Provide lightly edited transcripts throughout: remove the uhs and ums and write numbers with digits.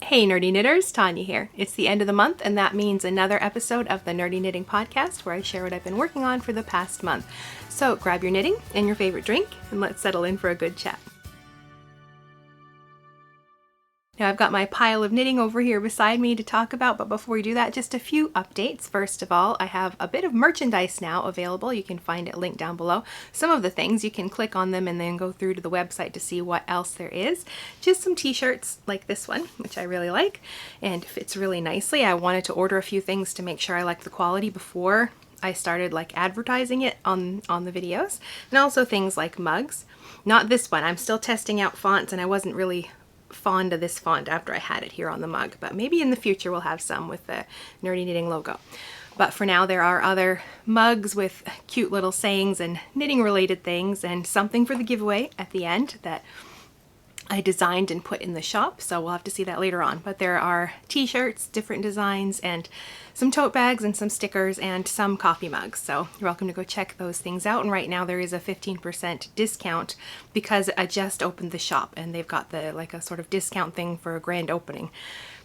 Hey nerdy knitters, Tanya here. It's the end of the month and that means another episode of the Nerdy Knitting Podcast where I share what I've been working on for the past month. So grab your knitting and your favorite drink and let's settle in for a good chat. Now I've got my pile of knitting over here beside me to talk about, but before we do that, just a few updates. First of all, I have a bit of merchandise now available. You can find it linked down below. Some of the things, you can click on them and then go through to the website to see what else there is. Just some t-shirts like this one, which I really like, and fits really nicely. I wanted to order a few things to make sure I liked the quality before I started advertising it on the videos. And also things like mugs. Not this one, I'm still testing out fonts and I wasn't really fond of this font after I had it here on the mug, but maybe in the future we'll have some with the Nerdy Knitting logo. But for now there are other mugs with cute little sayings and knitting related things and something for the giveaway at the end that I designed and put in the shop, so we'll have to see that later on. But there are t-shirts, different designs, and some tote bags and some stickers and some coffee mugs. So you're welcome to go check those things out. And right now there is a 15% discount because I just opened the shop and they've got the a sort of discount thing for a grand opening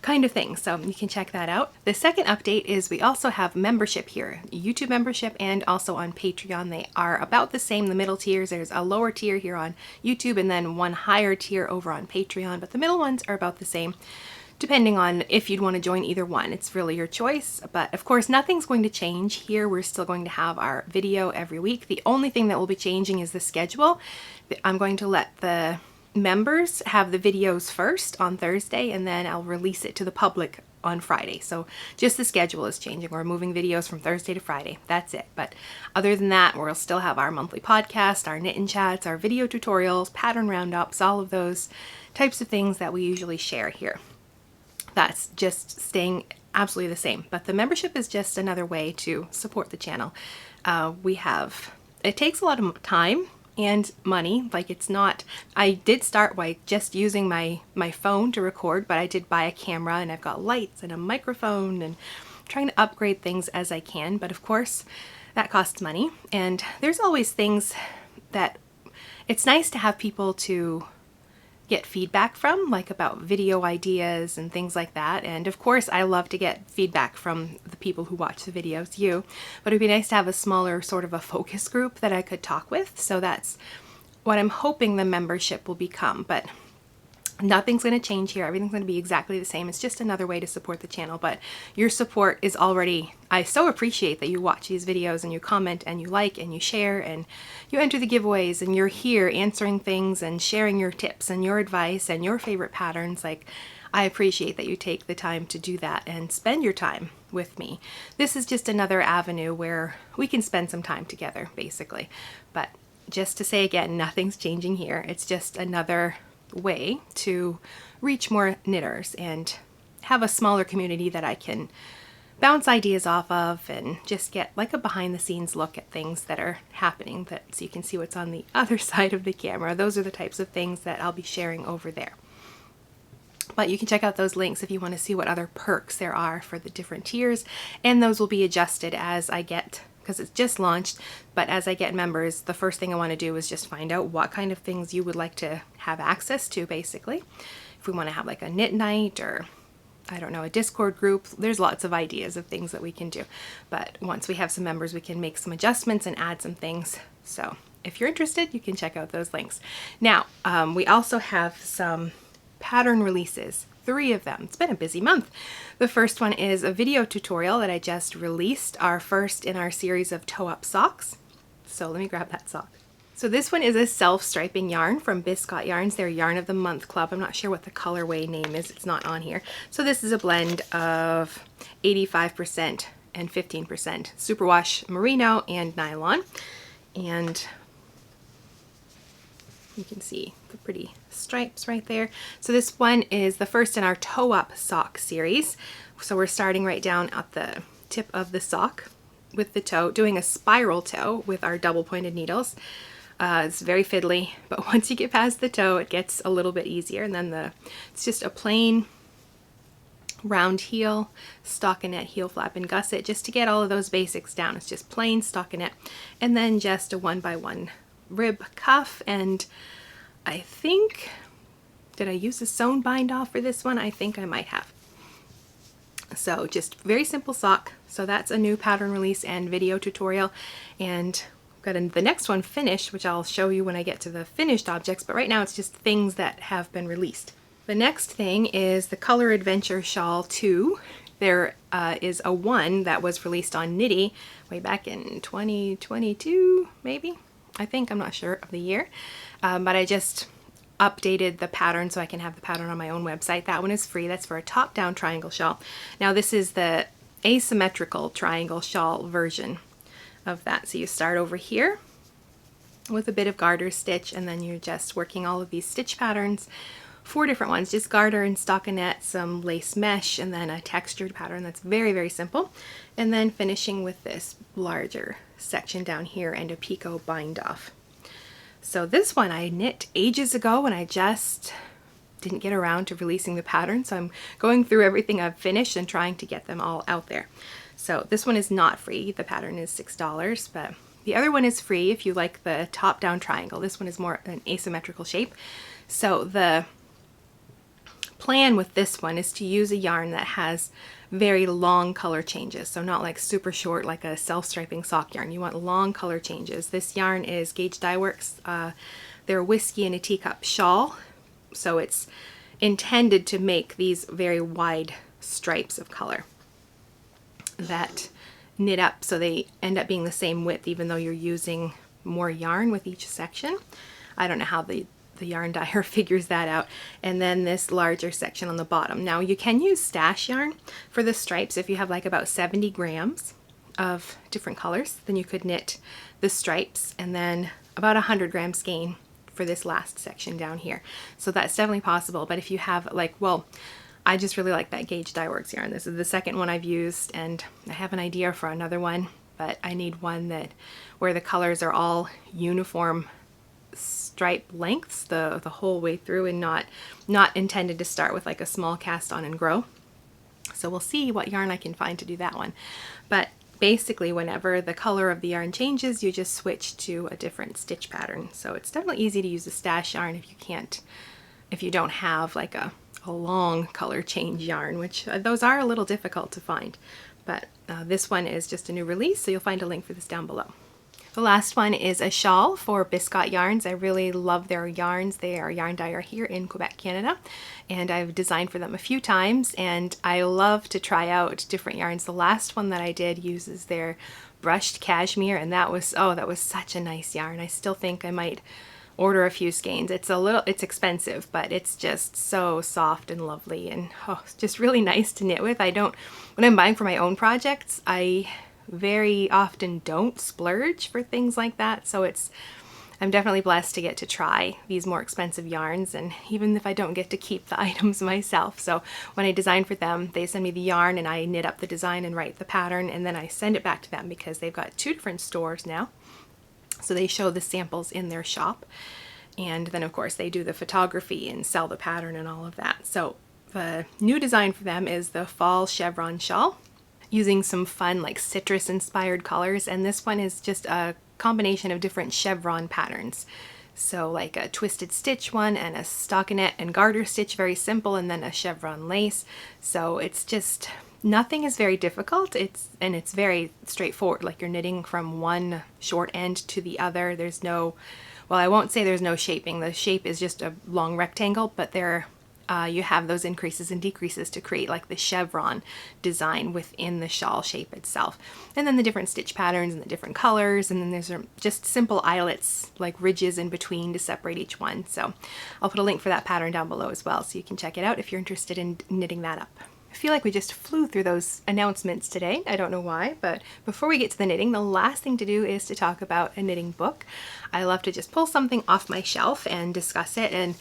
kind of thing. So you can check that out. The second update is we also have membership here, YouTube membership and also on Patreon. They are about the same, the middle tiers. There's a lower tier here on YouTube and then one higher tier over on Patreon, but the middle ones are about the same, depending on if you'd want to join either one. It's really your choice, but of course nothing's going to change here. We're still going to have our video every week. The only thing that will be changing is the schedule. I'm going to let the members have the videos first on Thursday and then I'll release it to the public on Friday. So just the schedule is changing. We're moving videos from Thursday to Friday. That's it. But other than that, we'll still have our monthly podcast, our knit and chats, our video tutorials, pattern roundups, all of those types of things that we usually share here. That's just staying absolutely the same. But the membership is just another way to support the channel. It takes a lot of time and money. It's not, I did start by just using my phone to record, but I did buy a camera and I've got lights and a microphone and trying to upgrade things as I can. But of course that costs money, and there's always things that it's nice to have people to get feedback from, about video ideas and things like that. And of course I love to get feedback from the people who watch the videos, you, but it'd be nice to have a smaller sort of a focus group that I could talk with. So that's what I'm hoping the membership will become, but nothing's going to change here. Everything's going to be exactly the same. It's just another way to support the channel, but your support is already, I so appreciate that you watch these videos and you comment and you like and you share and you enter the giveaways and you're here answering things and sharing your tips and your advice and your favorite patterns. I appreciate that you take the time to do that and spend your time with me. This is just another avenue where we can spend some time together, basically. But just to say again, nothing's changing here. It's just another way to reach more knitters and have a smaller community that I can bounce ideas off of and just get a behind the scenes look at things that are happening, so you can see what's on the other side of the camera. Those are the types of things that I'll be sharing over there. But you can check out those links if you want to see what other perks there are for the different tiers, and those will be adjusted as I get, because it's just launched, but as I get members, the first thing I want to do is just find out what kind of things you would like to have access to, basically. If we want to have a knit night or, I don't know, a Discord group, there's lots of ideas of things that we can do. But once we have some members, we can make some adjustments and add some things. So if you're interested, you can check out those links. Now, we also have some pattern releases. 3 of them. It's been a busy month. The first one is a video tutorial that I just released, our first in our series of toe-up socks. So let me grab that sock. So this one is a self-striping yarn from Biscotte Yarns, their Yarn of the Month Club. I'm not sure what the colorway name is. It's not on here. So this is a blend of 85% and 15% superwash merino and nylon. And you can see the pretty stripes right there. So this one is the first in our toe-up sock series. So we're starting right down at the tip of the sock with the toe, doing a spiral toe with our double pointed needles. It's very fiddly, but once you get past the toe, it gets a little bit easier. And then it's just a plain round heel, stockinette, heel flap, and gusset, just to get all of those basics down. It's just plain stockinette, and then just a 1x1 rib cuff, and I think Did I use a sewn bind off for this one? I think I might have. So just very simple sock. So that's a new pattern release and video tutorial. And I've got the next one finished, which I'll show you when I get to the finished objects, but right now it's just things that have been released. The next thing is the Color Adventure Shawl 2. There is a 1 that was released on Nitty way back in 2022, maybe? I think, I'm not sure of the year. But I just updated the pattern so I can have the pattern on my own website. That one is free. That's for a top-down triangle shawl. Now this is the asymmetrical triangle shawl version of that. So you start over here with a bit of garter stitch, and then you're just working all of these stitch patterns. 4 different ones, just garter and stockinette, some lace mesh, and then a textured pattern that's very, very simple. And then finishing with this larger section down here and a picot bind off. So this one I knit ages ago and I just didn't get around to releasing the pattern. So I'm going through everything I've finished and trying to get them all out there. So this one is not free. The pattern is $6, but the other one is free if you like the top-down triangle. This one is more an asymmetrical shape. So the plan with this one is to use a yarn that has very long color changes, so not like super short like a self-striping sock yarn. You want long color changes. This yarn is Gauge Dye Works. They're Whiskey in a Teacup Shawl, so it's intended to make these very wide stripes of color that knit up so they end up being the same width even though you're using more yarn with each section. I don't know how the yarn dyer figures that out. And then this larger section on the bottom. Now you can use stash yarn for the stripes. If you have like about 70 grams of different colors, then you could knit the stripes, and then about 100 grams skein for this last section down here. So that's definitely possible. But if you have like, well, I just really like that Gauge Dye Works yarn. This is the second one I've used, and I have an idea for another one, but I need one that where the colors are all uniform stripe lengths the whole way through, and not intended to start with like a small cast on and grow. So we'll see what yarn I can find to do that one. But basically whenever the color of the yarn changes, you just switch to a different stitch pattern. So it's definitely easy to use a stash yarn if you don't have like a long color change yarn, which those are a little difficult to find. But this one is just a new release, so you'll find a link for this down below. The last one is a shawl for Biscotte Yarns. I really love their yarns. They are a yarn dyer here in Quebec, Canada, and I've designed for them a few times, and I love to try out different yarns. The last one that I did uses their brushed cashmere, and that was such a nice yarn. I still think I might order a few skeins. It's expensive, but it's just so soft and lovely, and it's just really nice to knit with. When I'm buying for my own projects, I very often don't splurge for things like that, so I'm definitely blessed to get to try these more expensive yarns, and even if I don't get to keep the items myself. So when I design for them, they send me the yarn and I knit up the design and write the pattern, and then I send it back to them because they've got 2 different stores now. So they show the samples in their shop, and then of course they do the photography and sell the pattern and all of that. So the new design for them is the Fall Chevron Shawl, using some fun like citrus inspired colors, and this one is just a combination of different chevron patterns. So like a twisted stitch one and a stockinette and garter stitch, very simple, and then a chevron lace. So it's just, nothing is very difficult. It's very straightforward, like you're knitting from one short end to the other. There's no, well, I won't say there's no shaping. The shape is just a long rectangle, but you have those increases and decreases to create like the chevron design within the shawl shape itself. And then the different stitch patterns and the different colors, and then there's just simple eyelets, like ridges in between to separate each one. So I'll put a link for that pattern down below as well, so you can check it out if you're interested in knitting that up. I feel like we just flew through those announcements today. I don't know why, but before we get to the knitting, the last thing to do is to talk about a knitting book. I love to just pull something off my shelf and discuss it, and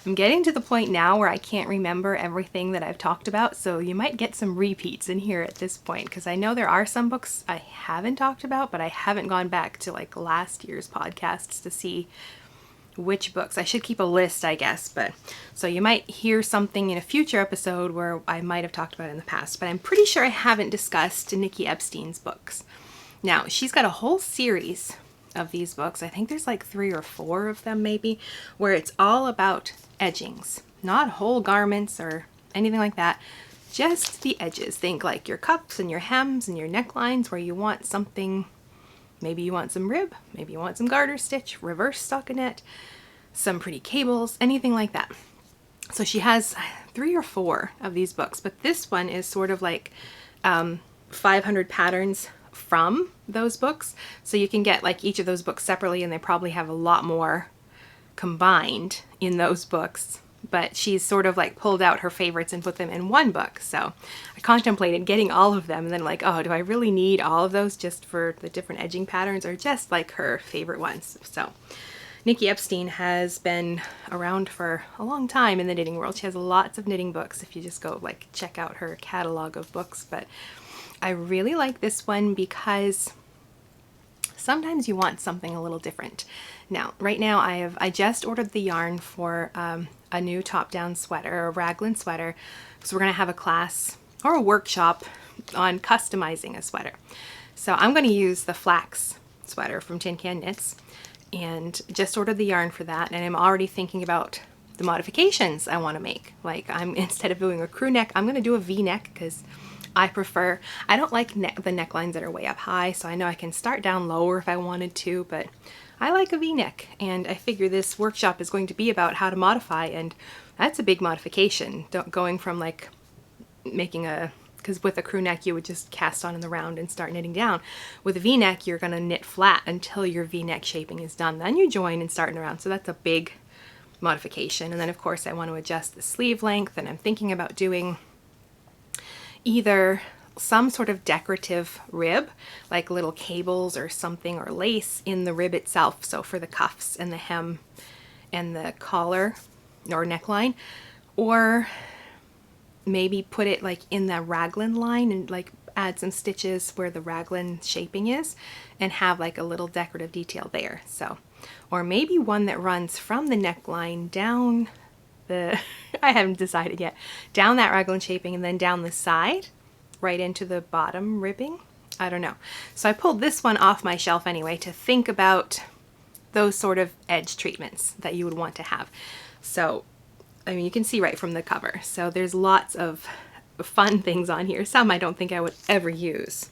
I'm getting to the point now where I can't remember everything that I've talked about, so you might get some repeats in here at this point, because I know there are some books I haven't talked about, but I haven't gone back to like last year's podcasts to see which books. I should keep a list, I guess, but so you might hear something in a future episode where I might have talked about it in the past, but I'm pretty sure I haven't discussed Nicky Epstein's books. Now, she's got a whole series of these books. I think there's like 3 or 4 of them maybe, where it's all about edgings. not whole garments or anything like that, just the edges. Think like your cuffs and your hems and your necklines where you want something, maybe you want some rib, maybe you want some garter stitch, reverse stockinette, some pretty cables, anything like that. So she has 3 or 4 of these books, but this one is sort of like 500 patterns from those books. So you can get like each of those books separately, and they probably have a lot more combined in those books. But she's sort of like pulled out her favorites and put them in one book. So I contemplated getting all of them, and then like, oh, do I really need all of those just for the different edging patterns, or just like her favorite ones? So Nicky Epstein has been around for a long time in the knitting world. She has lots of knitting books if you just go like check out her catalog of books. But I really like this one because sometimes you want something a little different. Now, right now I just ordered the yarn for a new top-down sweater, a raglan sweater, because we're going to have a class or a workshop on customizing a sweater. So I'm going to use the flax sweater from Tin Can Knits, and just ordered the yarn for that, and I'm already thinking about the modifications I want to make. Like, instead of doing a crew neck, I'm going to do a V-neck because I don't like the necklines that are way up high, so I know I can start down lower if I wanted to, but I like a V-neck, and I figure this workshop is going to be about how to modify, and that's a big modification. Going from like making because with a crew neck you would just cast on in the round and start knitting down. With a V-neck you're going to knit flat until your V-neck shaping is done. Then you join and start in around, so that's a big modification. And then of course I want to adjust the sleeve length, and I'm thinking about doing either some sort of decorative rib, like little cables or something, or lace in the rib itself, so for the cuffs and the hem and the collar or neckline, or maybe put it like in the raglan line and like add some stitches where the raglan shaping is and have like a little decorative detail there. So, or maybe one that runs from the neckline down the I haven't decided yet, down that raglan shaping and then down the side right into the bottom ribbing. I don't know. So I pulled this one off my shelf anyway to think about those sort of edge treatments that you would want to have. So I mean, you can see right from the cover. So there's lots of fun things on here. Some I don't think I would ever use,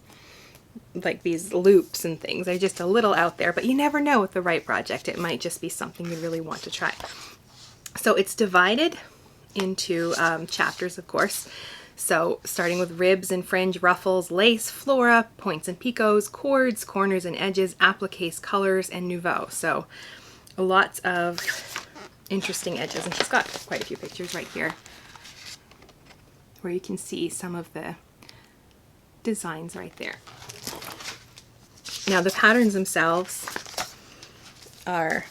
like these loops and things. They're just a little out there, but you never know with the right project. It might just be something you really want to try. So it's divided into chapters, of course. So starting with ribs and fringe, ruffles, lace, flora, points and picots, cords, corners and edges, appliques, colors, and nouveau. So lots of interesting edges, and she's got quite a few pictures right here where you can see some of the designs right there. Now the patterns themselves are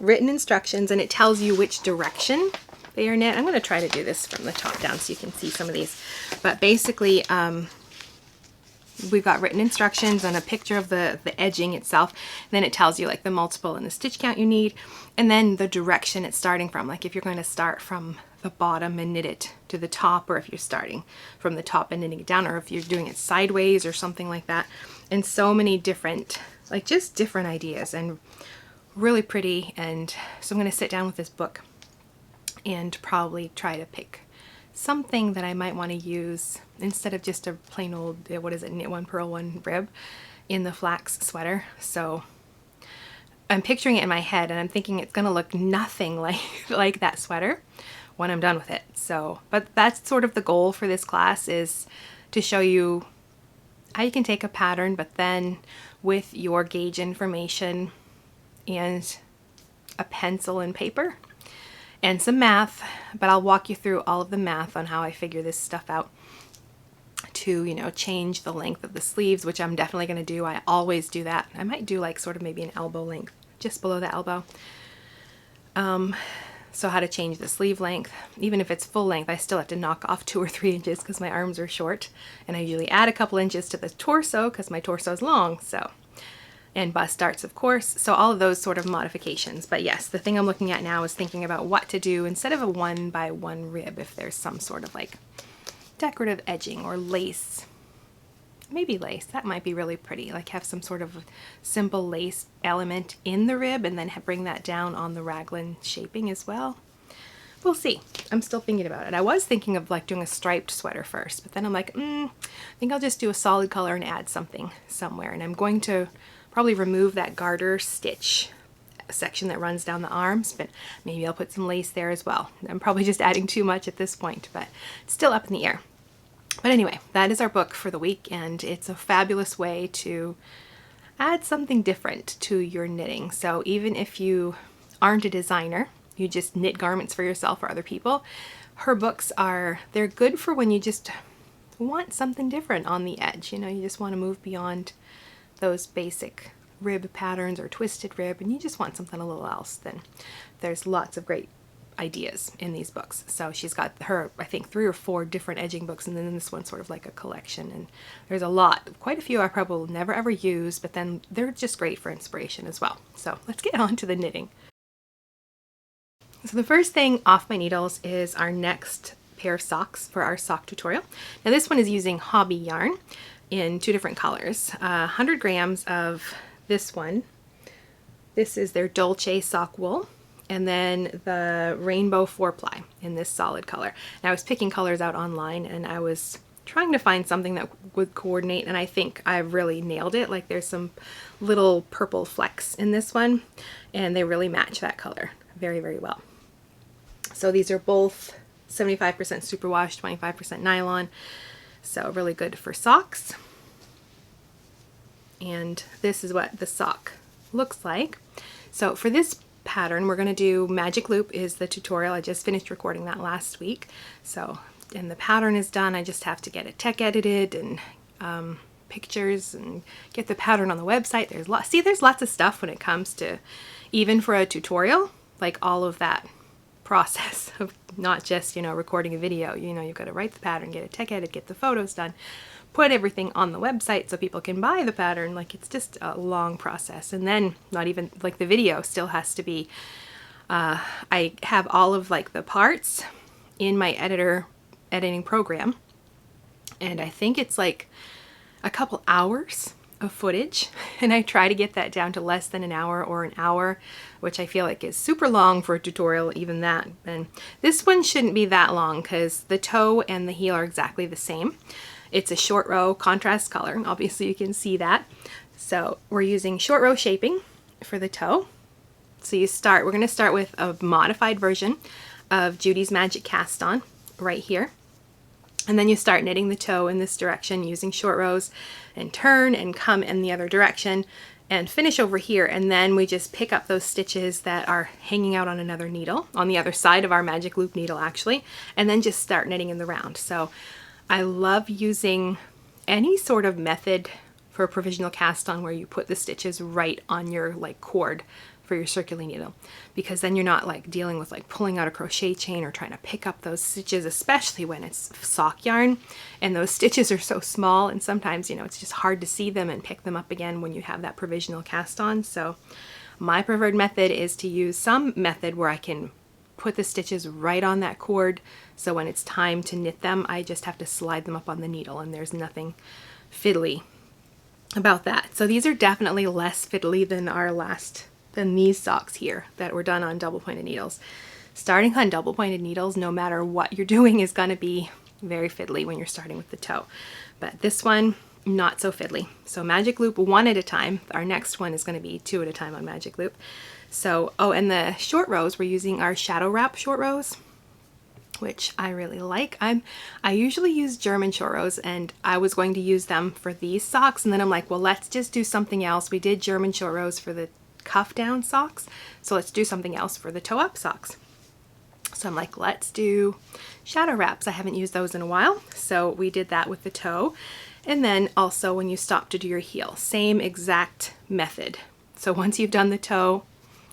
written instructions, and it tells you which direction they are knit. I'm going to try to do this from the top down so you can see some of these, but basically we've got written instructions and a picture of the edging itself. Then it tells you like the multiple and the stitch count you need, and then the direction it's starting from. Like if you're going to start from the bottom and knit it to the top, or if you're starting from the top and knitting it down, or if you're doing it sideways or something like that. And so many different, like just different ideas, and really pretty. And so I'm going to sit down with this book and probably try to pick something that I might want to use instead of just a plain old, what is it, knit one, purl one rib in the flax sweater. So I'm picturing it in my head, and I'm thinking it's gonna look nothing like that sweater when I'm done with it. So, but that's sort of the goal for this class, is to show you how you can take a pattern, but then with your gauge information and a pencil and paper and some math, but I'll walk you through all of the math on how I figure this stuff out to, you know, change the length of the sleeves, which I'm definitely going to do. I always do that. I might do like sort of maybe an elbow length, just below the elbow. So how to change the sleeve length. Even if it's full length, I still have to knock off 2 or 3 inches because my arms are short, and I usually add a couple inches to the torso because my torso is long. So, and bust darts, of course. So all of those sort of modifications. But yes, the thing I'm looking at now is thinking about what to do instead of a 1x1 rib, if there's some sort of like decorative edging or lace. Maybe lace, that might be really pretty. Like have some sort of simple lace element in the rib and then bring that down on the raglan shaping as well. we'll see. I'm still thinking about it. I was thinking of like doing a striped sweater first, but then I'm like, I think I'll just do a solid color and add something somewhere. And I'm going to probably remove that garter stitch section that runs down the arms, but maybe I'll put some lace there as well. I'm probably just adding too much at this point, but it's still up in the air. But anyway, that is our book for the week, and it's a fabulous way to add something different to your knitting. So even if you aren't a designer, you just knit garments for yourself or other people, her books they're good for when you just want something different on the edge. You know, you just want to move beyond those basic rib patterns or twisted rib, and you just want something a little else. Then there's lots of great ideas in these books. So she's got her, I think, 3 or 4 different edging books, and then this one's sort of like a collection, and there's quite a few I probably will never ever use, but then they're just great for inspiration as well. So let's get on to the knitting. So the first thing off my needles is our next pair of socks for our sock tutorial. Now this one is using hobby yarn in 2 different colors. 100 grams of this one. This is their Dolce sock wool, and then the rainbow 4-ply in this solid color. And I was picking colors out online, and I was trying to find something that would coordinate, and I think I really nailed it. Like there's some little purple flecks in this one, and they really match that color very, very well. So these are both 75% superwash, 25% nylon. So really good for socks. And this is what the sock looks like. So for this pattern, we're going to do magic loop is the tutorial. I just finished recording that last week. So, and the pattern is done. I just have to get it tech edited and pictures and get the pattern on the website. There's lots of stuff when it comes to, even for a tutorial, like all of that process of not just, you know, recording a video. You know, you've got to write the pattern, get it tech edited, get the photos done, put everything on the website so people can buy the pattern. Like it's just a long process. And then not even like the video still has to be, I have all of like the parts in my editing program, and I think it's like a couple hours of footage, and I try to get that down to less than an hour or an hour, which I feel like is super long for a tutorial, even that. And this one shouldn't be that long because the toe and the heel are exactly the same. It's a short row contrast color. Obviously you can see that. So we're using short row shaping for the toe. So we're going to start with a modified version of Judy's Magic Cast On right here. And then you start knitting the toe in this direction using short rows and turn and come in the other direction and finish over here. And then we just pick up those stitches that are hanging out on another needle, on the other side of our magic loop needle actually, and then just start knitting in the round. So I love using any sort of method for a provisional cast on where you put the stitches right on your like cord for your circular needle, because then you're not like dealing with like pulling out a crochet chain or trying to pick up those stitches, especially when it's sock yarn and those stitches are so small, and sometimes, you know, it's just hard to see them and pick them up again when you have that provisional cast on. So my preferred method is to use some method where I can put the stitches right on that cord, so when it's time to knit them, I just have to slide them up on the needle, and there's nothing fiddly about that. So these are definitely less fiddly than these socks here that were done on double pointed needles. Starting on double pointed needles, no matter what you're doing, is going to be very fiddly when you're starting with the toe. But this one, not so fiddly. So magic loop 1 at a time. Our next one is going to be 2 at a time on magic loop. So, oh, and the short rows, we're using our shadow wrap short rows, which I really like. I usually use German short rows, and I was going to use them for these socks, and then I'm like, well, let's just do something else. We did German short rows for the cuff down socks, so let's do something else for the toe up socks. So I'm like, let's do shadow wraps. I haven't used those in a while, so we did that with the toe. And then also when you stop to do your heel, same exact method. So once you've done the toe,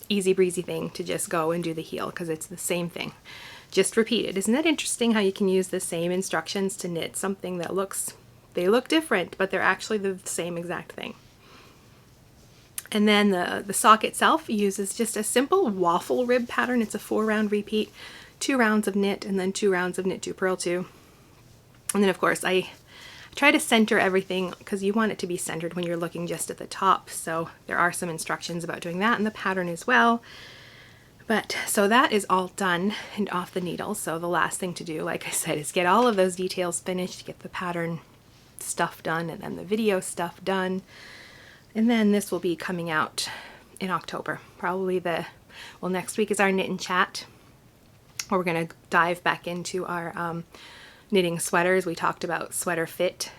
easy breezy thing to just go and do the heel, because it's the same thing. Just repeat it. Isn't that interesting how you can use the same instructions to knit something that they look different, but they're actually the same exact thing. And then the sock itself uses just a simple waffle rib pattern. It's a 4-round repeat, 2 rounds of knit, and then 2 rounds of knit 2, purl 2. And then of course I try to center everything, because you want it to be centered when you're looking just at the top. So there are some instructions about doing that in the pattern as well. But so that is all done and off the needle. So the last thing to do, like I said, is get all of those details finished, get the pattern stuff done, and then the video stuff done. And then this will be coming out in October. Probably well, next week is our knit and chat, where we're going to dive back into our knitting sweaters. We talked about sweater fit,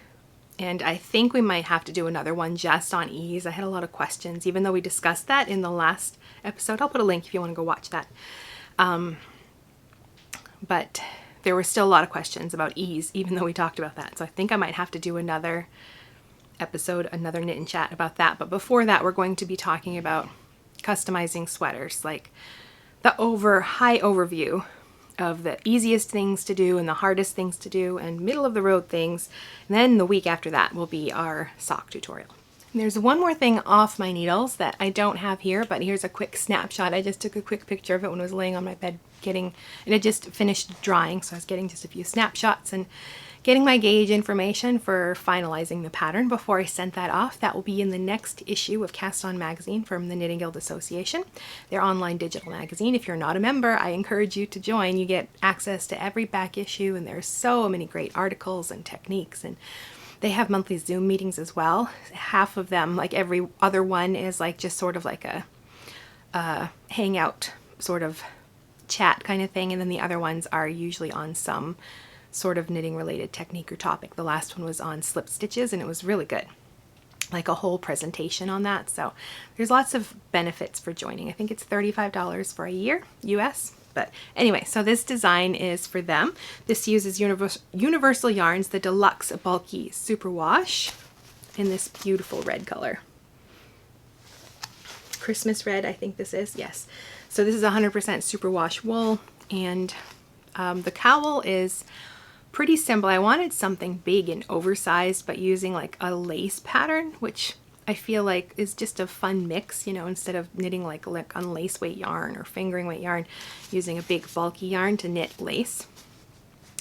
and I think we might have to do another one just on ease. I had a lot of questions, even though we discussed that in the last episode. I'll put a link if you want to go watch that. But there were still a lot of questions about ease, even though we talked about that. So I think I might have to do another episode, another knit and chat about that. But before that, we're going to be talking about customizing sweaters, like the high overview of the easiest things to do and the hardest things to do and middle of the road things. And then the week after that will be our sock tutorial. And there's one more thing off my needles that I don't have here, but here's a quick snapshot. I just took a quick picture of it when I was laying on my bed and it just finished drying, so I was getting just a few snapshots and getting my gauge information for finalizing the pattern before I sent that off. That will be in the next issue of Cast On magazine from the Knitting Guild Association, their online digital magazine. If you're not a member, I encourage you to join. You get access to every back issue, and there's so many great articles and techniques, and they have monthly Zoom meetings as well. Half of them, like every other one, is like just sort of like a hangout sort of chat kind of thing, and then the other ones are usually on some sort of knitting related technique or topic. The last one was on slip stitches, and it was really good, like a whole presentation on that. So there's lots of benefits for joining. I think it's $35 for a year US. But anyway, so this design is for them. This uses Universal Yarns, the Deluxe Bulky Superwash, in this beautiful red color. Christmas red, I think this is, yes. So this is 100% superwash wool, and the cowl is pretty simple. I wanted something big and oversized, but using like a lace pattern, which I feel like is just a fun mix, you know, instead of knitting like on lace weight yarn or fingering weight yarn, using a big bulky yarn to knit lace.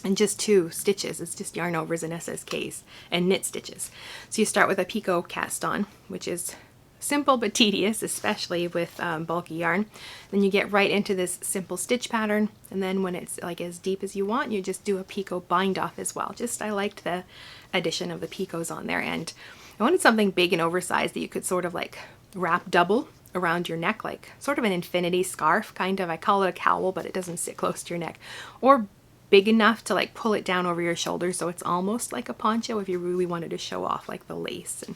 And just 2 stitches, it's just yarn overs and SSKs and knit stitches. So you start with a picot cast on, which is simple but tedious, especially with bulky yarn. Then you get right into this simple stitch pattern, and then when it's like as deep as you want, you just do a picot bind off as well. I liked the addition of the picots on there, and I wanted something big and oversized that you could sort of like wrap double around your neck, like sort of an infinity scarf kind of. I call it a cowl, but it doesn't sit close to your neck, or big enough to like pull it down over your shoulders so it's almost like a poncho if you really wanted to show off like the lace. And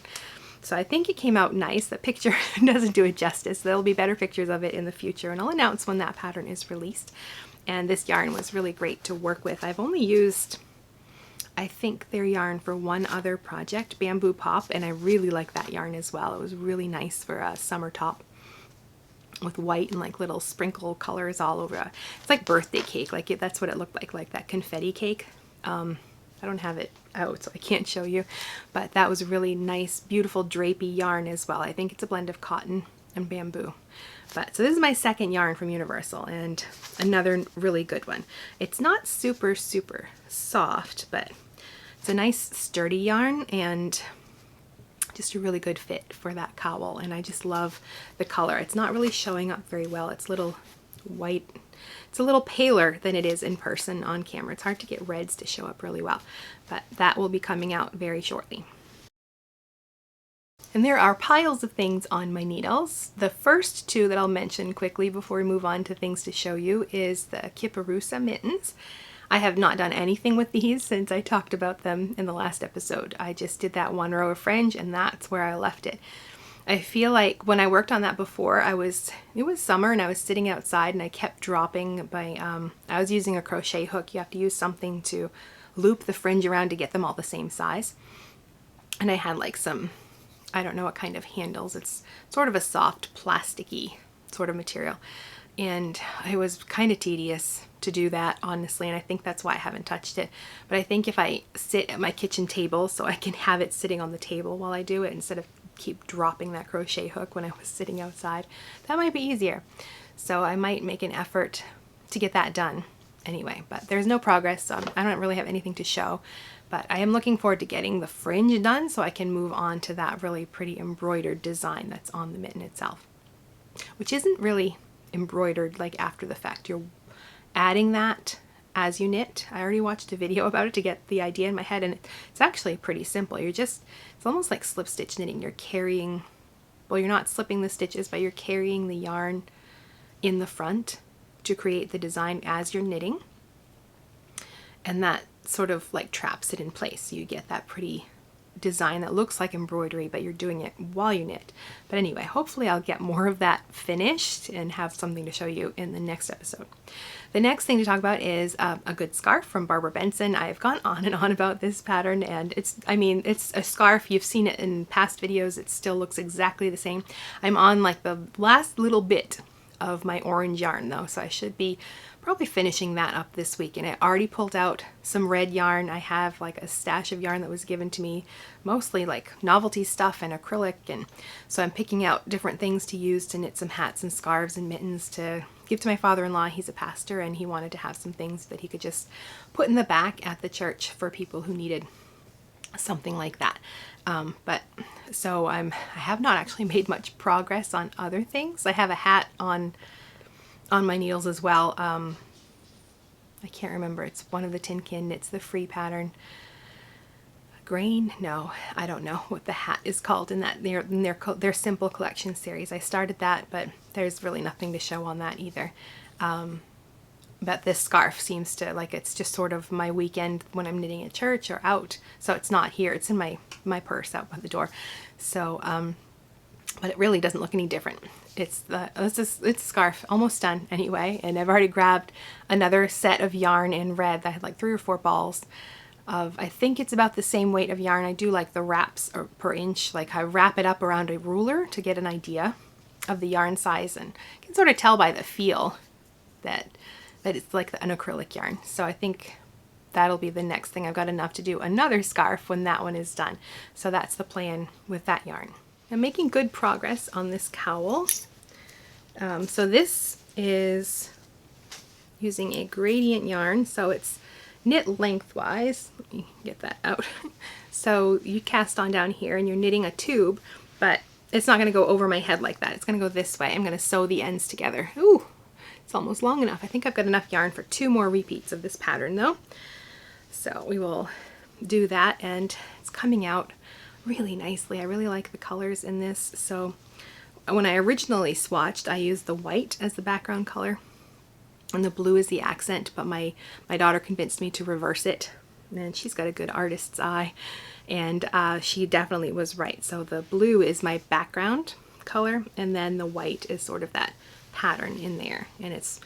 so I think it came out nice. The picture doesn't do it justice. There'll be better pictures of it in the future, and I'll announce when that pattern is released. And this yarn was really great to work with. I've only used, I think, their yarn for one other project, Bamboo Pop, and I really like that yarn as well. It was really nice for a summer top with white and like little sprinkle colors all over. It's like birthday cake, like that's what it looked like that confetti cake. I don't have it out, so I can't show you, but that was really nice, beautiful drapey yarn as well. I think it's a blend of cotton and bamboo. But so this is my second yarn from Universal, and another really good one. It's not super soft, but it's a nice sturdy yarn and just a really good fit for that cowl. And I just love the color. It's not really showing up very well. It's little white. It's a little paler than it is in person on camera. It's hard to get reds to show up really well, but that will be coming out very shortly. And there are piles of things on my needles. The first 2 that I'll mention quickly before we move on to things to show you is the Kiperoosa mittens. I have not done anything with these since I talked about them in the last episode. I just did that 1 row of fringe, and that's where I left it. I feel like when I worked on that before, it was summer and I was sitting outside and I kept dropping I was using a crochet hook. You have to use something to loop the fringe around to get them all the same size. And I had like some, I don't know what kind of handles. It's sort of a soft plasticky sort of material. And it was kind of tedious to do that, honestly, and I think that's why I haven't touched it. But I think if I sit at my kitchen table so I can have it sitting on the table while I do it instead of keep dropping that crochet hook when I was sitting outside, that might be easier. So I might make an effort to get that done anyway, but there's no progress, so I don't really have anything to show. But I am looking forward to getting the fringe done so I can move on to that really pretty embroidered design that's on the mitten itself, which isn't really embroidered like after the fact. You're adding that as you knit. I already watched a video about it to get the idea in my head, and it's actually pretty simple. It's almost like slip stitch knitting. You're carrying, well, you're not slipping the stitches, but you're carrying the yarn in the front to create the design as you're knitting, and that sort of like traps it in place. So you get that pretty design that looks like embroidery, but you're doing it while you knit. But anyway, hopefully I'll get more of that finished and have something to show you in the next episode. The next thing to talk about is a good scarf from Barbara Benson. I've gone on and on about this pattern, and it's a scarf. You've seen it in past videos. It still looks exactly the same. I'm on like the last little bit of my orange yarn though, so I should be probably finishing that up this week. And I already pulled out some red yarn. I have like a stash of yarn that was given to me, mostly like novelty stuff and acrylic, and so I'm picking out different things to use to knit some hats and scarves and mittens to give to my father-in-law. He's a pastor, and he wanted to have some things that he could just put in the back at the church for people who needed something like that. I have not actually made much progress on other things. I have a hat on my needles as well. I can't remember. It's one of the Tin Can. It's the free pattern. Grain? No, I don't know what the hat is called in that their simple collection series. I started that, but there's really nothing to show on that either. But this scarf seems to, like, it's just sort of my weekend when I'm knitting at church or out. So it's not here. It's in my purse out by the door. So, but it really doesn't look any different. It's a scarf, almost done anyway. And I've already grabbed another set of yarn in red. I had like 3 or 4 balls of, I think it's about the same weight of yarn. I do like the wraps per inch. Like I wrap it up around a ruler to get an idea of the yarn size, and you can sort of tell by the feel that it's like an acrylic yarn. So I think that'll be the next thing. I've got enough to do another scarf when that one is done. So that's the plan with that yarn. I'm making good progress on this cowl. So this is using a gradient yarn. So it's knit lengthwise. Let me get that out. So you cast on down here and you're knitting a tube, but it's not going to go over my head like that. It's going to go this way. I'm going to sew the ends together. Ooh, it's almost long enough. I think I've got enough yarn for 2 more repeats of this pattern though. So we will do that, and it's coming out really nicely. I really like the colors in this. So when I originally swatched, I used the white as the background color and the blue is the accent, but my daughter convinced me to reverse it, and she's got a good artist's eye, and she definitely was right. So the blue is my background color, and then the white is sort of that pattern in there, and it's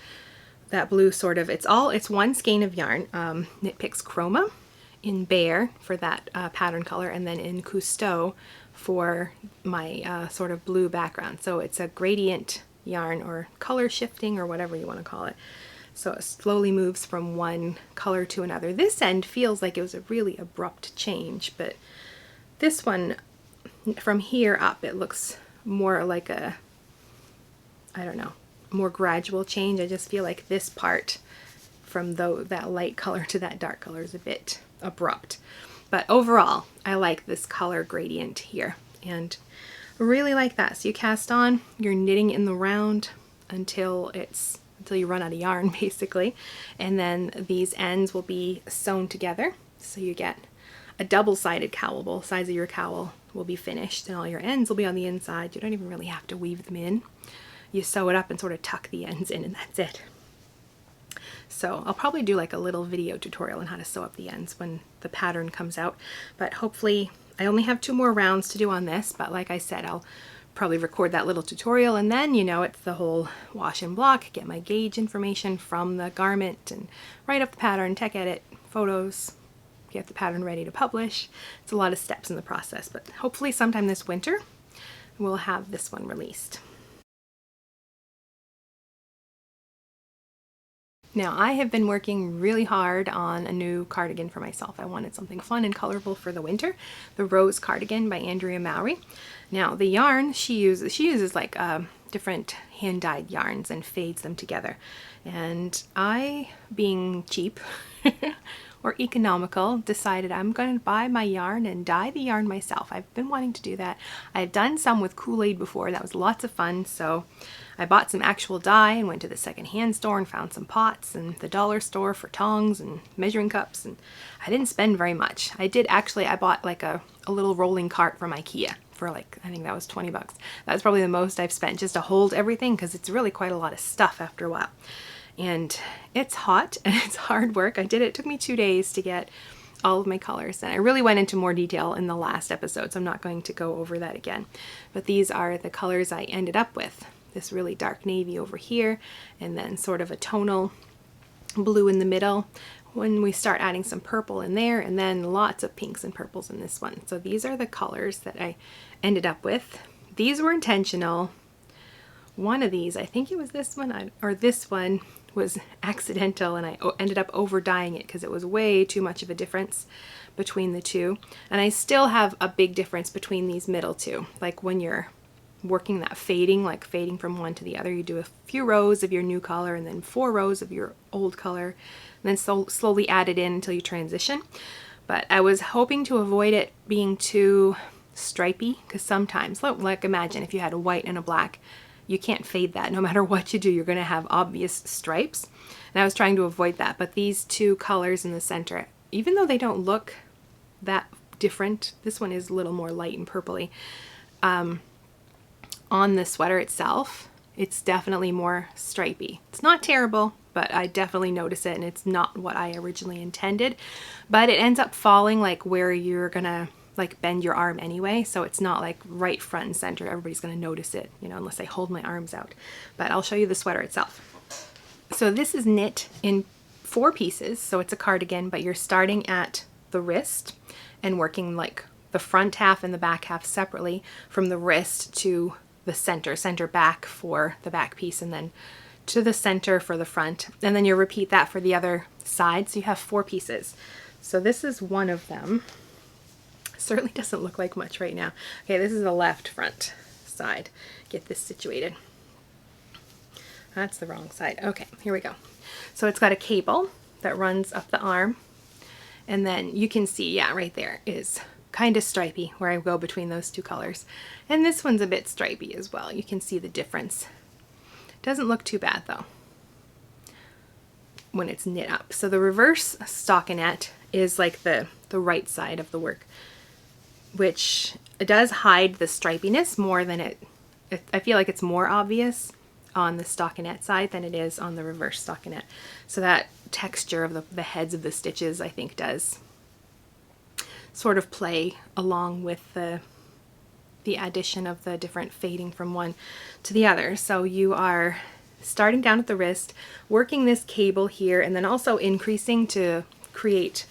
that blue sort of, it's one skein of yarn. Knit Picks Chroma in Bear for that pattern color, and then in Cousteau for my sort of blue background. So it's a gradient yarn, or color shifting, or whatever you want to call it. So it slowly moves from one color to another. This end feels like it was a really abrupt change, but this one from here up, it looks more like a, I don't know, more gradual change. I just feel like this part from that light color to that dark color is a bit abrupt. But overall, I like this color gradient here, and really like that. So you cast on, you're knitting in the round until you run out of yarn basically, and then these ends will be sewn together. So you get a double-sided cowl. Both sides of your cowl will be finished, and all your ends will be on the inside. You don't even really have to weave them in. You sew it up and sort of tuck the ends in, and that's it. So I'll probably do like a little video tutorial on how to sew up the ends when the pattern comes out, but hopefully I only have 2 more rounds to do on this, but like I said, I'll probably record that little tutorial, and then, you know, it's the whole wash and block, get my gauge information from the garment, and write up the pattern, tech edit, photos, get the pattern ready to publish. It's a lot of steps in the process, but hopefully sometime this winter we'll have this one released. Now, I have been working really hard on a new cardigan for myself. I wanted something fun and colorful for the winter. The Rose Cardigan by Andrea Mowry. Now, the yarn she uses like different hand-dyed yarns and fades them together. And I, being cheap or economical, decided I'm going to buy my yarn and dye the yarn myself. I've been wanting to do that. I've done some with Kool-Aid before. That was lots of fun. So I bought some actual dye and went to the secondhand store and found some pots and the dollar store for tongs and measuring cups, and I didn't spend very much. I bought like a little rolling cart from IKEA for like, I think that was 20 bucks. That was probably the most I've spent just to hold everything, because it's really quite a lot of stuff after a while. And it's hot and it's hard work. It took me 2 days to get all of my colors, and I really went into more detail in the last episode, so I'm not going to go over that again. But these are the colors I ended up with. This really dark navy over here, and then sort of a tonal blue in the middle when we start adding some purple in there, and then lots of pinks and purples in this one. So these are the colors that I ended up with. These were intentional. One of these, I think it was this one, or this one, was accidental, and I ended up over dyeing it because it was way too much of a difference between the two. And I still have a big difference between these middle two. Like when you're working that fading, like fading from one to the other, you do a few rows of your new color and then 4 rows of your old color, and then slowly add it in until you transition. But I was hoping to avoid it being too stripy, because sometimes, like imagine if you had a white and a black, you can't fade that. No matter what you do, you're going to have obvious stripes. And I was trying to avoid that. But these two colors in the center, even though they don't look that different, this one is a little more light and purpley. On the sweater itself, it's definitely more stripy. It's not terrible, but I definitely notice it, and it's not what I originally intended. But it ends up falling like where you're going to like bend your arm anyway, so it's not like right front and center. Everybody's going to notice it, you know, unless I hold my arms out. But I'll show you the sweater itself. So this is knit in 4 pieces, so it's a cardigan, but you're starting at the wrist and working like the front half and the back half separately from the wrist to the center back for the back piece, and then to the center for the front, and then you repeat that for the other side. So you have 4 pieces. So this is one of them. Certainly doesn't look like much right now. Okay, this is the left front side. Get this situated. That's the wrong side. Okay, here we go. So it's got a cable that runs up the arm, and then you can see, yeah, right there is kind of stripy where I go between those two colors. And this one's a bit stripy as well. You can see the difference. Doesn't look too bad though when it's knit up. So the reverse stockinette is like the right side of the work, which it does hide the stripiness more than I feel like it's more obvious on the stockinette side than it is on the reverse stockinette. So that texture of the heads of the stitches, I think, does sort of play along with the addition of the different fading from one to the other. So you are starting down at the wrist, working this cable here, and then also increasing to create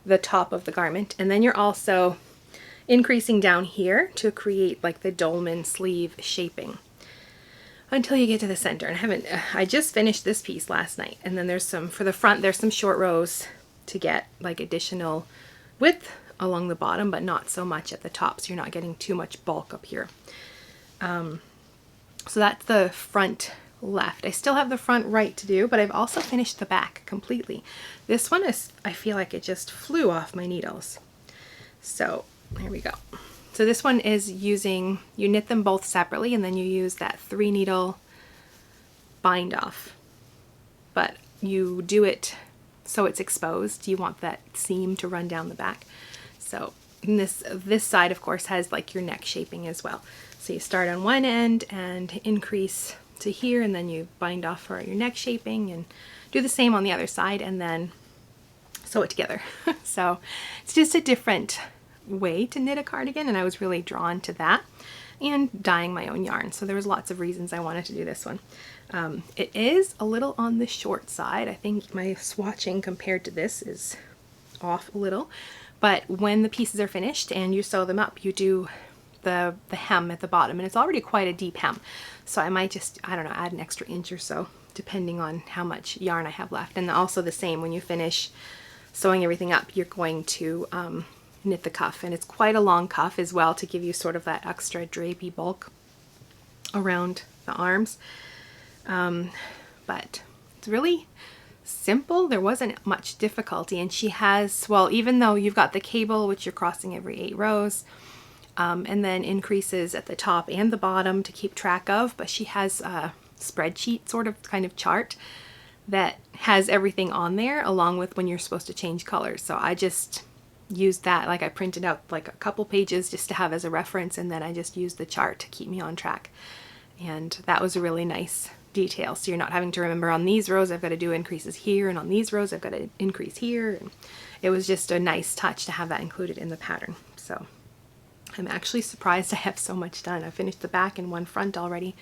the top of the garment. And then you're also increasing down here to create like the dolman sleeve shaping until you get to the center. And I just finished this piece last night, and then there's some, for the front, there's some short rows to get like additional width along the bottom, but not so much at the top, so you're not getting too much bulk up here. So that's the front left. I still have the front right to do, but I've also finished the back completely. This one is, I feel like it just flew off my needles. So here we go. So this one is using, you knit them both separately, and then you use that 3 needle bind off, but you do it so it's exposed. You want that seam to run down the back. So this side, of course, has like your neck shaping as well. So you start on one end and increase to here, and then you bind off for your neck shaping, and do the same on the other side, and then sew it together. So it's just a different way to knit a cardigan, and I was really drawn to that, and dyeing my own yarn. So there was lots of reasons I wanted to do this one. It is a little on the short side. I think my swatching compared to this is off a little, but when the pieces are finished and you sew them up, you do the hem at the bottom, and it's already quite a deep hem. So I might just, I don't know, add an extra inch or so depending on how much yarn I have left. And also the same, when you finish sewing everything up, you're going to knit the cuff, and it's quite a long cuff as well to give you sort of that extra drapey bulk around the arms. But it's really simple. There wasn't much difficulty, and she has, well, even though you've got the cable, which you're crossing every 8 rows, and then increases at the top and the bottom to keep track of, but she has spreadsheet sort of kind of chart that has everything on there along with when you're supposed to change colors. So I just used that, like I printed out like a couple pages just to have as a reference, and then I just used the chart to keep me on track. And that was a really nice detail. So you're not having to remember on these rows I've got to do increases here, and on these rows I've got to increase here. And it was just a nice touch to have that included in the pattern. So I'm actually surprised I have so much done. I finished the back and one front already.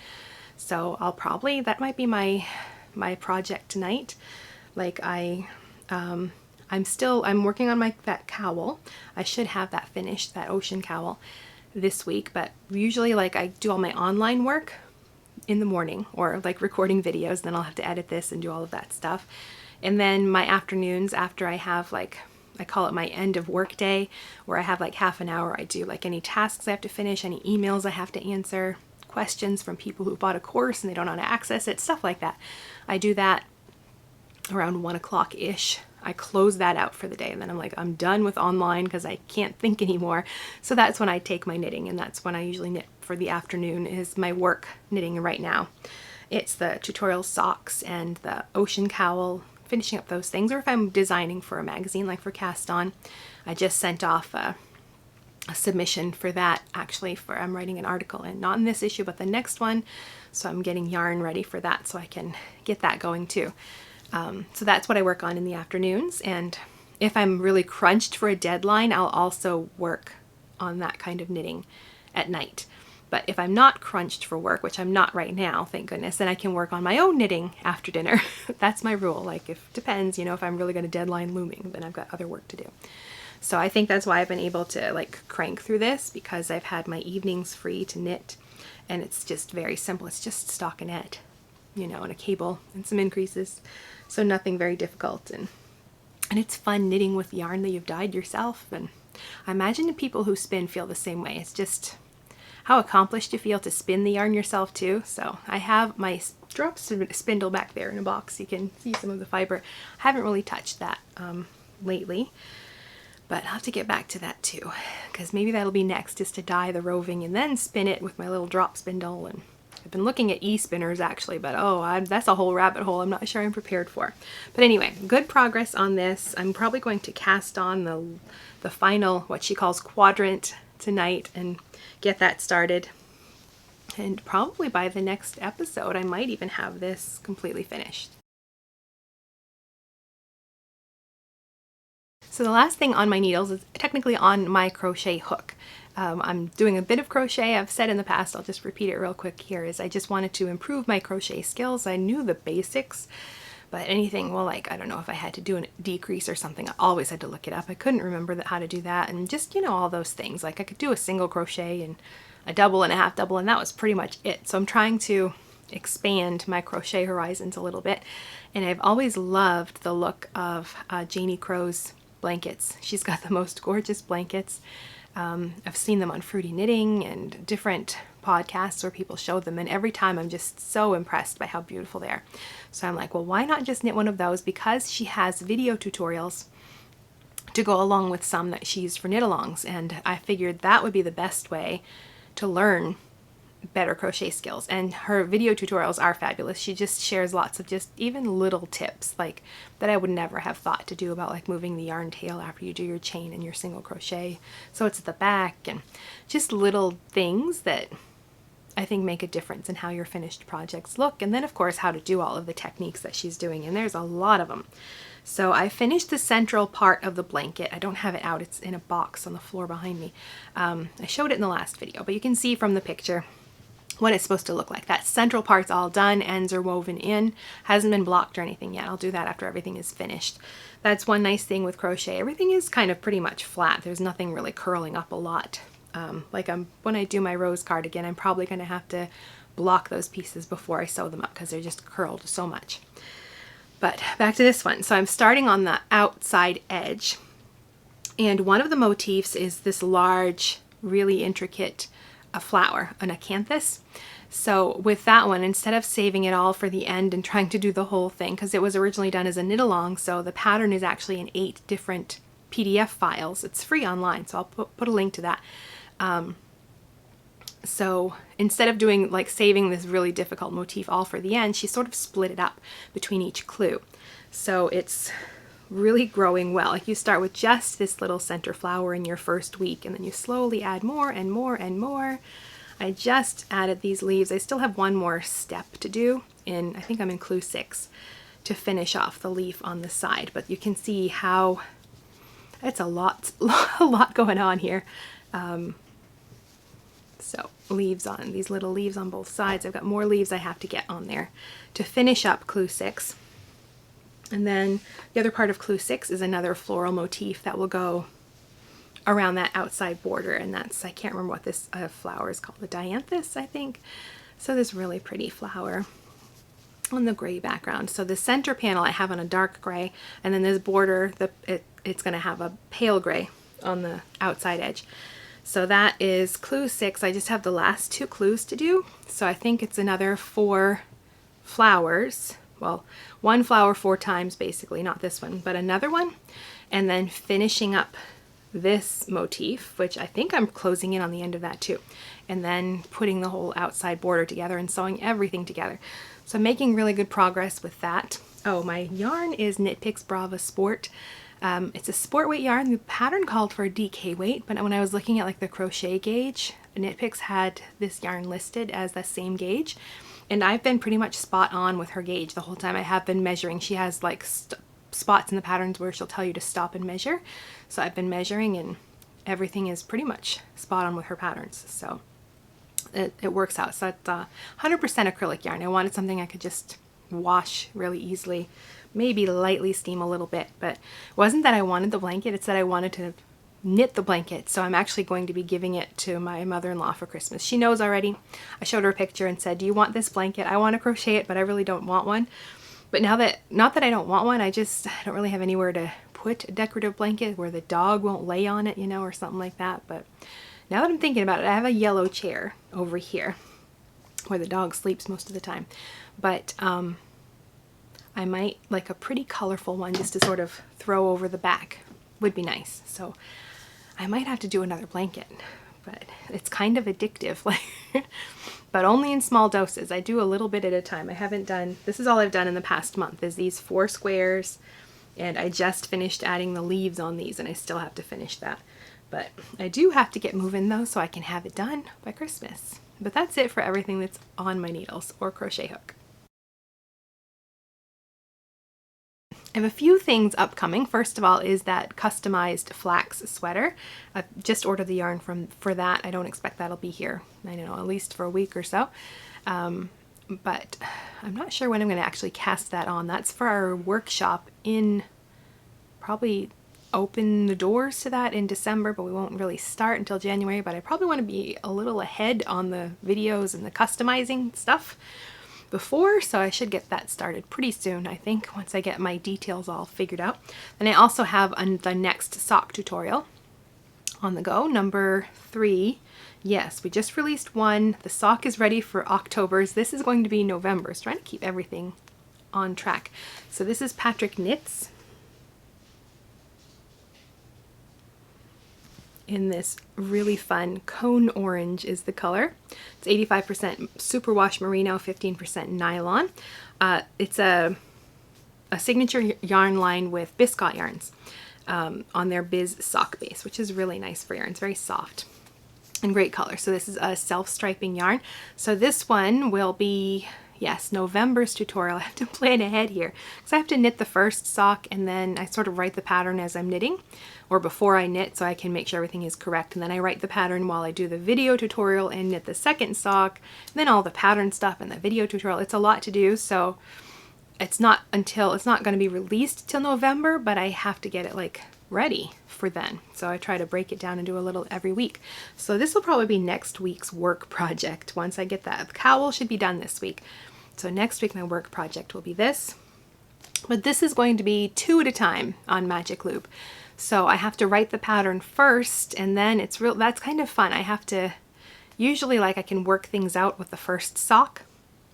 So I'll probably, that might be my project tonight. Like I'm working on that cowl. I should have that finished, that ocean cowl, this week, but usually like I do all my online work in the morning, or like recording videos, then I'll have to edit this and do all of that stuff. And then my afternoons, after I have like, I call it my end of work day, where I have like half an hour, I do like any tasks I have to finish, any emails I have to answer, questions from people who bought a course and they don't know how to access it, stuff like that. I do that around 1 o'clock-ish. I close that out for the day, and then I'm like, I'm done with online because I can't think anymore. So that's when I take my knitting, and that's when I usually knit for the afternoon, is my work knitting right now. It's the tutorial socks and the ocean cowl, finishing up those things, or if I'm designing for a magazine like for Cast On. I just sent off a submission for that, actually, for I'm writing an article, and not in this issue but the next one, so I'm getting yarn ready for that so I can get that going too. So that's what I work on in the afternoons, and if I'm really crunched for a deadline, I'll also work on that kind of knitting at night. But if I'm not crunched for work, which I'm not right now, thank goodness, then I can work on my own knitting after dinner. That's my rule. Like, if depends, you know, if I'm really got a deadline looming, then I've got other work to do. So I think that's why I've been able to like crank through this, because I've had my evenings free to knit, and it's just very simple. It's just stockinette, you know, and a cable and some increases. So nothing very difficult, and it's fun knitting with yarn that you've dyed yourself. And I imagine the people who spin feel the same way. It's just how accomplished you feel to spin the yarn yourself too. So I have my drop spindle back there in a box. You can see some of the fiber. I haven't really touched that lately, but I'll have to get back to that too, because maybe that'll be next, is to dye the roving and then spin it with my little drop spindle. And I've been looking at e-spinners actually, but that's a whole rabbit hole I'm not sure I'm prepared for. But anyway, good progress on this. I'm probably going to cast on the final, what she calls quadrant, tonight and get that started. And probably by the next episode, I might even have this completely finished. So the last thing on my needles is technically on my crochet hook. I'm doing a bit of crochet. I've said in the past, I'll just repeat it real quick here, is I just wanted to improve my crochet skills. I knew the basics, but anything, well, like, I don't know if I had to do a decrease or something, I always had to look it up. I couldn't remember how to do that, and just, you know, all those things. Like, I could do a single crochet and a double and a half double, and that was pretty much it. So I'm trying to expand my crochet horizons a little bit, and I've always loved the look of Janie Crow's blankets. She's got the most gorgeous blankets. I've seen them on Fruity Knitting and different podcasts where people show them, and every time I'm just so impressed by how beautiful they are. So I'm like, well, why not just knit one of those? Because she has video tutorials to go along with some that she used for knit-alongs, and I figured that would be the best way to learn better crochet skills. And her video tutorials are fabulous. She just shares lots of just even little tips like that I would never have thought to do, about like moving the yarn tail after you do your chain and your single crochet so it's at the back, and just little things that I think make a difference in how your finished projects look. And then of course how to do all of the techniques that she's doing, and there's a lot of them. So I finished the central part of the blanket. I don't have it out, it's in a box on the floor behind me. I showed it in the last video, but you can see from the picture what it's supposed to look like. That central part's all done, ends are woven in, hasn't been blocked or anything yet. I'll do that after everything is finished. That's one nice thing with crochet. Everything is kind of pretty much flat. There's nothing really curling up a lot. When I do my rose cardigan, I'm probably going to have to block those pieces before I sew them up because they're just curled so much. But back to this one. So I'm starting on the outside edge, and one of the motifs is this large, really intricate a flower, an acanthus. So with that one, instead of saving it all for the end and trying to do the whole thing, because it was originally done as a knit along, so the pattern is actually in 8 different PDF files. It's free online, so I'll put a link to that. So instead of doing like saving this really difficult motif all for the end, she sort of split it up between each clue. So it's really growing well. Like you start with just this little center flower in your first week, and then you slowly add more and more and more. I just added these leaves. I still have one more step to do I think I'm in clue 6 to finish off the leaf on the side, but you can see how it's a lot going on here. So leaves on, these little leaves on both sides. I've got more leaves I have to get on there to finish up clue 6. And then the other part of clue 6 is another floral motif that will go around that outside border, and that's, I can't remember what this flower is called, the dianthus, I think. So this really pretty flower on the gray background. So the center panel I have on a dark gray, and then this border, it's going to have a pale gray on the outside edge. So that is clue 6. I just have the last 2 clues to do. So I think it's another 4 flowers. Well, 1 flower 4 times basically, not this one, but another one. And then finishing up this motif, which I think I'm closing in on the end of that too. And then putting the whole outside border together and sewing everything together. So I'm making really good progress with that. Oh, my yarn is Knit Picks Brava Sport. It's a sport weight yarn. The pattern called for a DK weight, but when I was looking at like the crochet gauge, Knit Picks had this yarn listed as the same gauge. And I've been pretty much spot on with her gauge the whole time. I have been measuring. She has like spots in the patterns where she'll tell you to stop and measure. So I've been measuring, and everything is pretty much spot on with her patterns. So it works out. So it's 100% acrylic yarn. I wanted something I could just wash really easily, maybe lightly steam a little bit, but it wasn't that I wanted the blanket, it's that I wanted to knit the blanket. So I'm actually going to be giving it to my mother-in-law for Christmas. She knows already. I showed her a picture and said, do you want this blanket? I want to crochet it, but I really don't want one. But now that, not that I don't want one, I don't really have anywhere to put a decorative blanket where the dog won't lay on it, you know, or something like that. But now that I'm thinking about it, I have a yellow chair over here where the dog sleeps most of the time. But I might like a pretty colorful one just to sort of throw over the back would be nice. So I might have to do another blanket, but it's kind of addictive, like, but only in small doses. I do a little bit at a time. I haven't done, this is all I've done in the past month is these 4 squares, and I just finished adding the leaves on these, and I still have to finish that. But I do have to get moving though, so I can have it done by Christmas. But that's it for everything that's on my needles or crochet hook. I have a few things upcoming. First of all is that customized flax sweater. I've just ordered the yarn for that. I don't expect that'll be here, I don't know, at least for a week or so. But I'm not sure when I'm going to actually cast that on. That's for our workshop in, probably open the doors to that in December, but we won't really start until January. But I probably want to be a little ahead on the videos and the customizing stuff before, so I should get that started pretty soon, I think, once I get my details all figured out. And I also have the next sock tutorial on the go, number 3. Yes, we just released one. The sock is ready for October's. This is going to be November's. Trying to keep everything on track. So this is Patrick Knits in this really fun cone orange is the color. It's 85% superwash merino, 15% nylon. It's a signature yarn line with Biscotte yarns on their Biz sock base, which is really nice for yarn. It's very soft and great color. So this is a self-striping yarn. So this one will be, yes, November's tutorial. I have to plan ahead here because I have to knit the first sock, and then I sort of write the pattern as I'm knitting, or before I knit, so I can make sure everything is correct. And then I write the pattern while I do the video tutorial and knit the second sock, and then all the pattern stuff and the video tutorial. It's a lot to do, so it's not going to be released till November, but I have to get it like ready for then. So I try to break it down and do a little every week. So this will probably be next week's work project once I get that. The cowl should be done this week. So next week my work project will be this. But this is going to be 2 at a time on Magic Loop. So I have to write the pattern first, and then that's kind of fun. I have to, usually like I can work things out with the first sock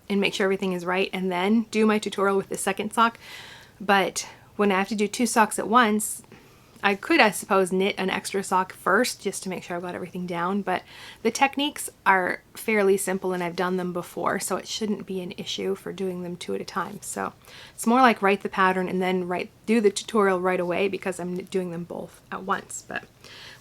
and make sure everything is right, and then do my tutorial with the second sock. But when I have to do 2 socks at once, I could, I suppose, knit an extra sock first just to make sure I've got everything down, but the techniques are fairly simple and I've done them before, so it shouldn't be an issue for doing them 2 at a time. So it's more like write the pattern and then do the tutorial right away because I'm doing them both at once, but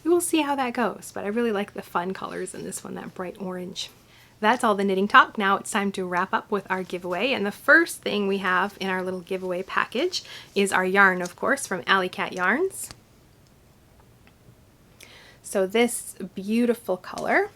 we will see how that goes. But I really like the fun colors in this one, that bright orange. That's all the knitting talk. Now it's time to wrap up with our giveaway. And the first thing we have in our little giveaway package is our yarn, of course, from Alley Yarns. So this beautiful color,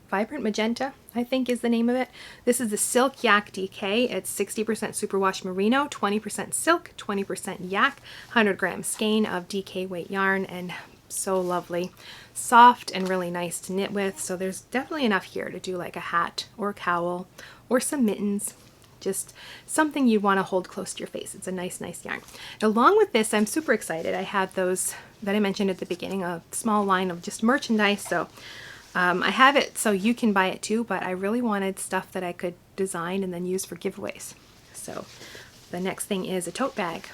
Vibrant Magenta, I think is the name of it. This is the Silk Yak DK. It's 60% Superwash Merino, 20% silk, 20% yak, 100 gram skein of DK weight yarn, and so lovely. Soft and really nice to knit with, so there's definitely enough here to do like a hat or a cowl or some mittens. Just something you want to hold close to your face. It's a nice yarn. Along with this, I'm super excited. I had those that I mentioned at the beginning, a small line of just merchandise. So I have it so you can buy it too, but I really wanted stuff that I could design and then use for giveaways. So the next thing is a tote bag.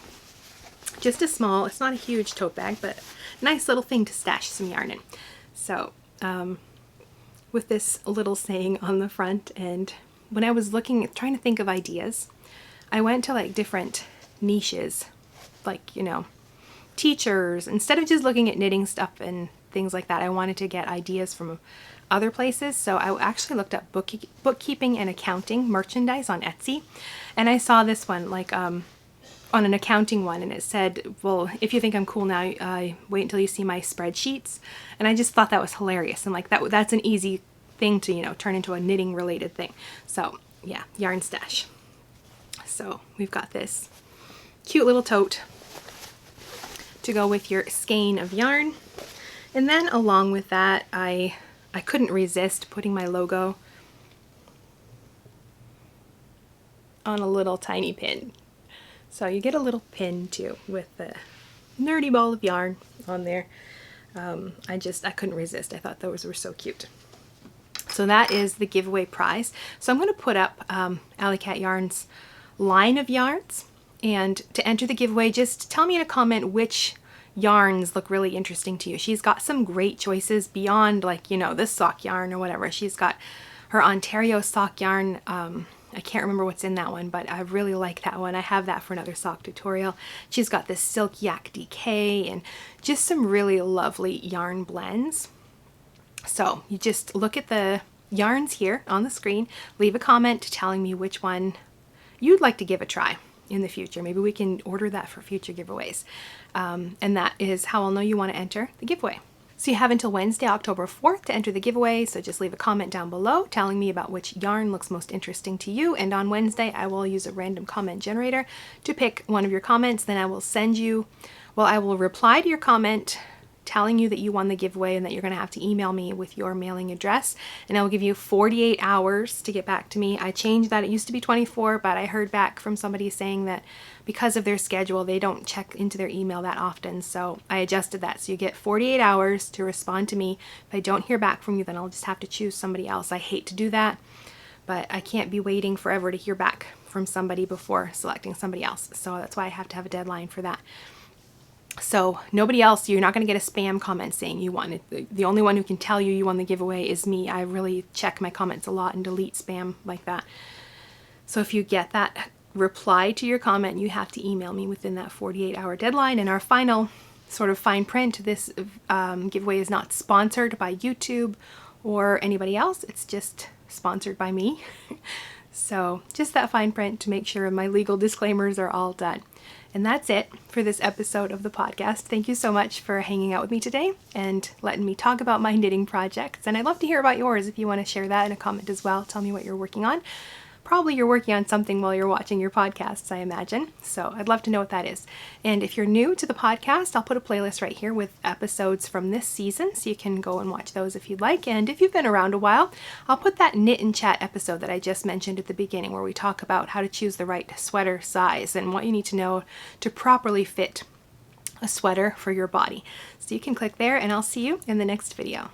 Just a small, it's not a huge tote bag, but nice little thing to stash some yarn in. So with this little saying on the front, and when I was trying to think of ideas, I went to like different niches, like, you know, teachers. Instead of just looking at knitting stuff and things like that, I wanted to get ideas from other places. So I actually looked up bookkeeping and accounting merchandise on Etsy, and I saw this one like on an accounting one, and it said, well, if you think I'm cool now, wait until you see my spreadsheets. And I just thought that was hilarious, and like that's an easy thing to, you know, turn into a knitting related thing. So yeah, yarn stash. So we've got this cute little tote to go with your skein of yarn, and then along with that, I couldn't resist putting my logo on a little tiny pin. So you get a little pin too with the nerdy ball of yarn on there. I couldn't resist. I thought those were so cute. So that is the giveaway prize. So I'm going to put up Alley Yarns line of yarns, and to enter the giveaway, just tell me in a comment which yarns look really interesting to you. She's got some great choices beyond, like, you know, this sock yarn or whatever. She's got her Ontario sock yarn. I can't remember what's in that one, but I really like that one. I have that for another sock tutorial. She's got this Silk Yak DK and just some really lovely yarn blends. So you just look at the yarns here on the screen, leave a comment telling me which one you'd like to give a try in the future. Maybe we can order that for future giveaways. And that is how I'll know you want to enter the giveaway. So you have until Wednesday, October 4th to enter the giveaway, so just leave a comment down below telling me about which yarn looks most interesting to you, and on Wednesday I will use a random comment generator to pick one of your comments. Then I will I will reply to your comment telling you that you won the giveaway and that you're going to have to email me with your mailing address, and I will give you 48 hours to get back to me. I changed that. It used to be 24, but I heard back from somebody saying that because of their schedule, they don't check into their email that often, so I adjusted that. So you get 48 hours to respond to me. If I don't hear back from you, then I'll just have to choose somebody else. I hate to do that, but I can't be waiting forever to hear back from somebody before selecting somebody else, so that's why I have to have a deadline for that. So nobody else, you're not going to get a spam comment saying you won. The only one who can tell you won the giveaway is me. I really check my comments a lot and delete spam like that. So if you get that reply to your comment, you have to email me within that 48-hour deadline. And our final sort of fine print, this giveaway is not sponsored by YouTube or anybody else. It's just sponsored by me. So just that fine print to make sure my legal disclaimers are all done. And that's it for this episode of the podcast. Thank you so much for hanging out with me today and letting me talk about my knitting projects. And I'd love to hear about yours if you want to share that in a comment as well. Tell me what you're working on. Probably you're working on something while you're watching your podcasts, I imagine. So I'd love to know what that is. And if you're new to the podcast, I'll put a playlist right here with episodes from this season, so you can go and watch those if you'd like. And if you've been around a while, I'll put that knit and chat episode that I just mentioned at the beginning, where we talk about how to choose the right sweater size and what you need to know to properly fit a sweater for your body. So you can click there, and I'll see you in the next video.